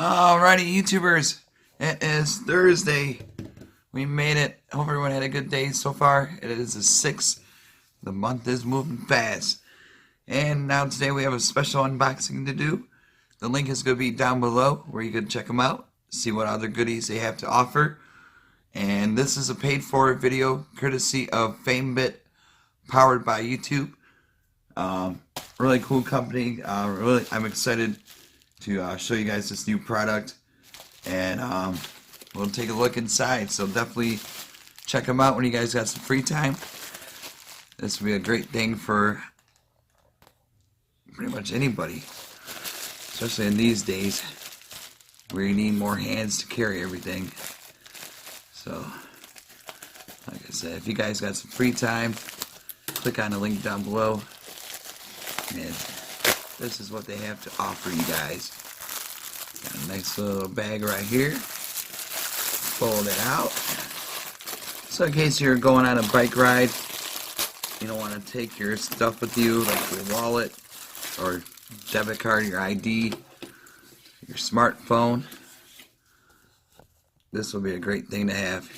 Alrighty, YouTubers, it is Thursday. We made it. Hope everyone had a good day so far. It is the 6th. The month is moving fast. And now today we have a special unboxing to do. The link is going to be down below where you can check them out, see what other goodies they have to offer. And this is a paid for video courtesy of FameBit, powered by YouTube. Really cool company. I'm excited to show you guys this new product, and we'll take a look inside. So definitely check them out when you guys got some free time. This will be a great thing for pretty much anybody, especially in these days where you need more hands to carry everything. So, like I said, if you guys got some free time, click on the link down below, and this is what they have to offer you guys. Got a nice little bag right here. Fold it out. So in case you're going on a bike ride, you don't want to take your stuff with you, like your wallet or debit card, your ID, your smartphone. This will be a great thing to have.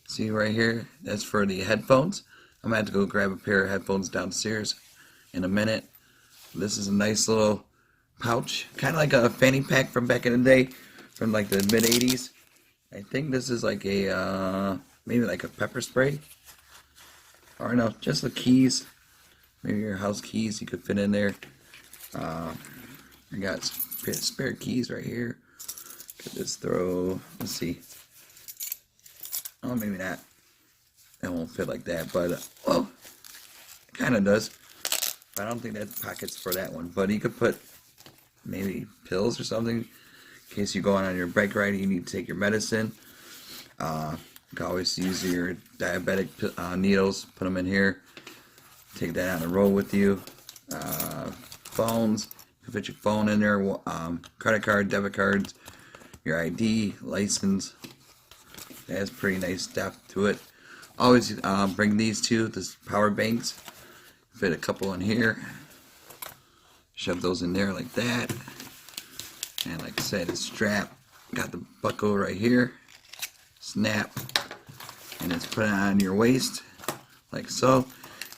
See right here, that's for the headphones. I'm going to have to go grab a pair of headphones downstairs in a minute. This is a nice little pouch, kind of like a fanny pack from back in the day, from like the mid 80s. I think this is like a maybe like a pepper spray, or no, just the keys. Maybe your house keys you could fit in there. I got spare keys right here. Could just throw. Let's see. Oh, maybe not. It won't fit like that, but well, it kind of does. I don't think that pocket's for that one, but you could put maybe pills or something in case you go on your bike ride and you need to take your medicine. You can always use your diabetic needles, put them in here, take that on the road with you. Phones, you can fit your phone in there, credit card, debit cards, your ID, license. It has pretty nice depth to it. Always bring these two, this power banks. Fit a couple in here, shove those in there like that, and like I said, it's strapped. Got the buckle right here, snap, and it's put on your waist like so.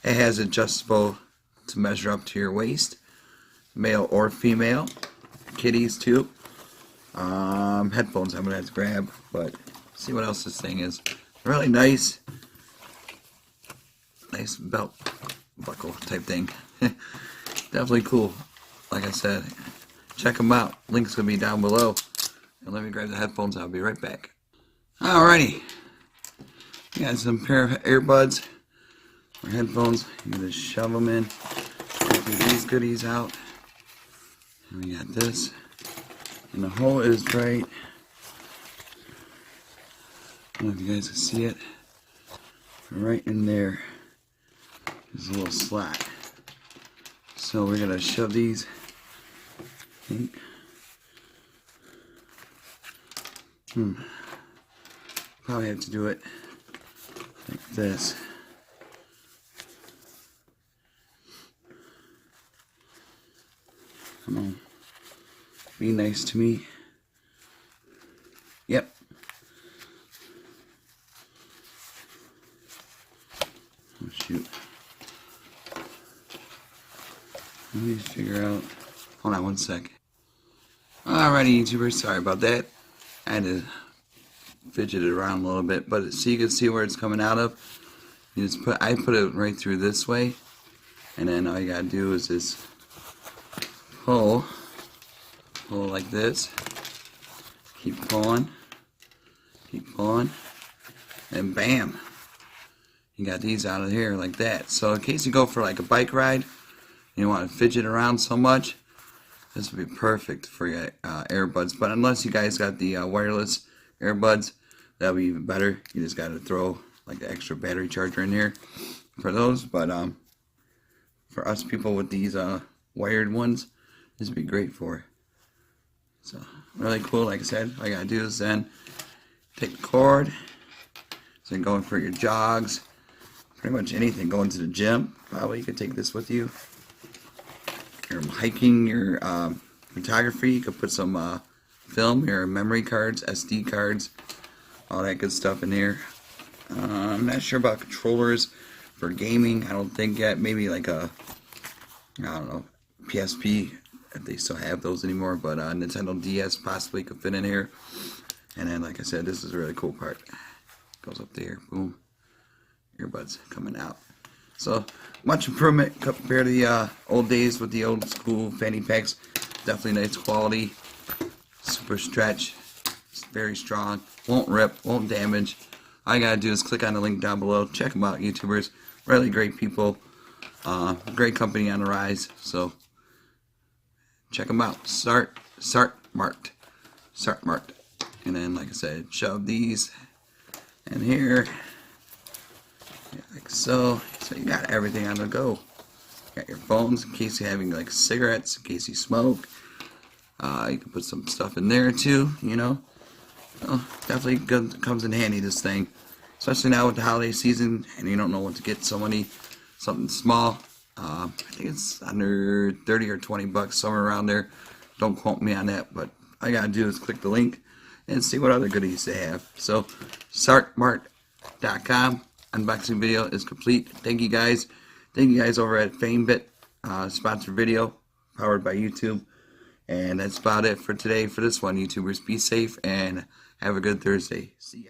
It has adjustable to measure up to your waist, male or female, kiddies too. Headphones I'm gonna have to grab, but see what else this thing is. Really nice belt buckle type thing. Definitely cool. Like I said, check them out. Link's gonna be down below. And let me grab the headphones. I'll be right back. Alrighty, got some pair of earbuds or headphones. You can just shove them in. Get these goodies out. And we got this, and the hole is right. I don't know if you guys can see it. Right in there. There's a little slot. So we're gonna shove these. I think. Probably have to do it like this. Come on. Be nice to me. Yep. Oh shoot. Let me figure out. Hold on one sec. Alrighty, YouTubers, sorry about that. I had to fidget it around a little bit, but so you can see where it's coming out of. You just I put it right through this way, and then all you gotta do is just pull like this. Keep pulling, and bam! You got these out of here like that. So in case you go for like a bike ride, you don't want to fidget around so much, this would be perfect for your earbuds. But unless you guys got the wireless earbuds, that'll be even better. You just got to throw like an extra battery charger in here for those. But for us people with these wired ones, this would be great for. So really cool. Like I said, all you gotta do is then take the cord. So you're going for your jogs, pretty much anything. Going to the gym, probably you could take this with you. You're hiking, your photography, you could put some film, your memory cards, SD cards, all that good stuff in here. I'm not sure about controllers for gaming. I don't think yet. Maybe like a, I don't know, PSP, if they still have those anymore, but Nintendo DS possibly could fit in here. And then, like I said, this is a really cool part. Goes up there, boom, earbuds coming out. So much improvement compared to the old days with the old school fanny packs. Definitely nice quality, super stretch, it's very strong, won't rip, won't damage. All you gotta do is click on the link down below. Check them out, YouTubers, really great people, great company on the rise. So check them out. Start marked. And then, like I said, shove these in here, like so. So you got everything on the go. Got your phones in case you're having like cigarettes, in case you smoke. You can put some stuff in there too, you know. Definitely good, comes in handy, this thing. Especially now with the holiday season and you don't know what to get somebody. Something small. I think it's under 30 or 20 bucks, somewhere around there. Don't quote me on that, but all you gotta do is click the link and see what other goodies they have. So, sartmart.com unboxing video is complete. Thank you guys. Thank you guys over at FameBit, sponsored video, powered by YouTube. And that's about it for today for this one, YouTubers. Be safe and have a good Thursday. See ya.